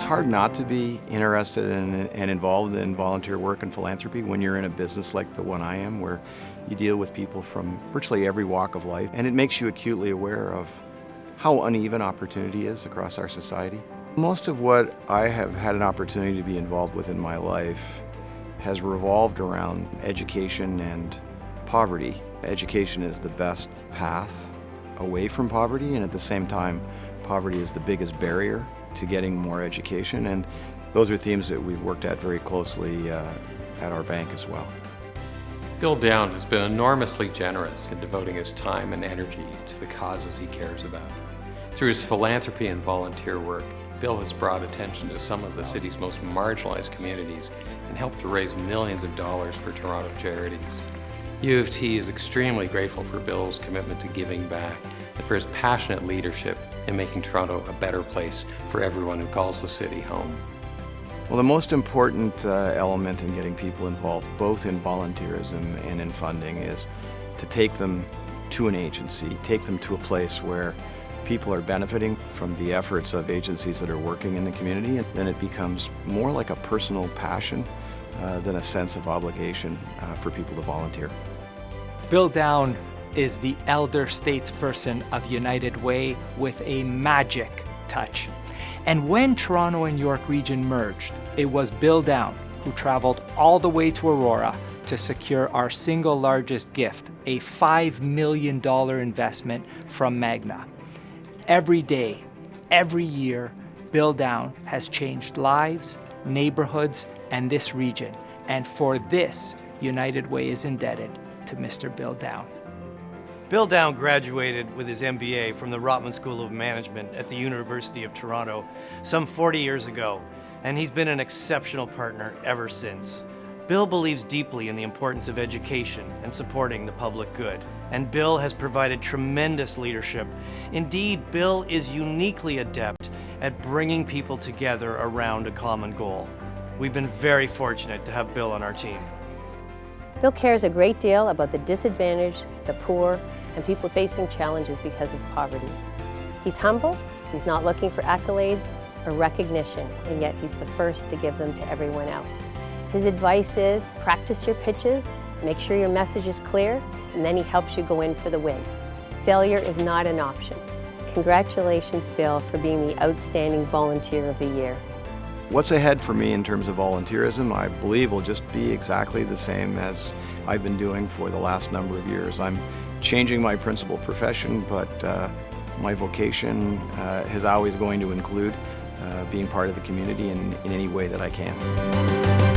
hard not to be interested in and involved in volunteer work and philanthropy when you're in a business like the one I am, where you deal with people from virtually every walk of life, and it makes you acutely aware of how uneven opportunity is across our society. Most of what I have had an opportunity to be involved with in my life has revolved around education and poverty. Education is the best path away from poverty, and at the same time, poverty is the biggest barrier to getting more education, and those are themes that we've worked at very closely at our bank as well. Bill Downe has been enormously generous in devoting his time and energy to the causes he cares about. Through his philanthropy and volunteer work, Bill has brought attention to some of the city's most marginalized communities and helped to raise millions of dollars for Toronto charities. U of T is extremely grateful for Bill's commitment to giving back and for his passionate leadership in making Toronto a better place for everyone who calls the city home. Well, the most important element in getting people involved, both in volunteerism and in funding, is to take them to an agency, take them to a place where people are benefiting from the efforts of agencies that are working in the community, and then it becomes more like a personal passion than a sense of obligation for people to volunteer. Bill Downe is the elder statesperson of United Way with a magic touch. And when Toronto and York Region merged, it was Bill Downe who traveled all the way to Aurora to secure our single largest gift, a $5 million investment from Magna. Every day, every year, Bill Downe has changed lives, neighborhoods, and this region. And for this, United Way is indebted to Mr. Bill Downe. Bill Downe graduated with his MBA from the Rotman School of Management at the University of Toronto some 40 years ago, and he's been an exceptional partner ever since. Bill believes deeply in the importance of education and supporting the public good, and Bill has provided tremendous leadership. Indeed, Bill is uniquely adept at bringing people together around a common goal. We've been very fortunate to have Bill on our team. Bill cares a great deal about the disadvantaged, the poor, and people facing challenges because of poverty. He's humble, he's not looking for accolades or recognition, and yet he's the first to give them to everyone else. His advice is practice your pitches, make sure your message is clear, and then he helps you go in for the win. Failure is not an option. Congratulations, Bill, for being the Outstanding Volunteer of the Year. What's ahead for me in terms of volunteerism, I believe, will just be exactly the same as I've been doing for the last number of years. I'm changing my principal profession, but my vocation is always going to include being part of the community in any way that I can.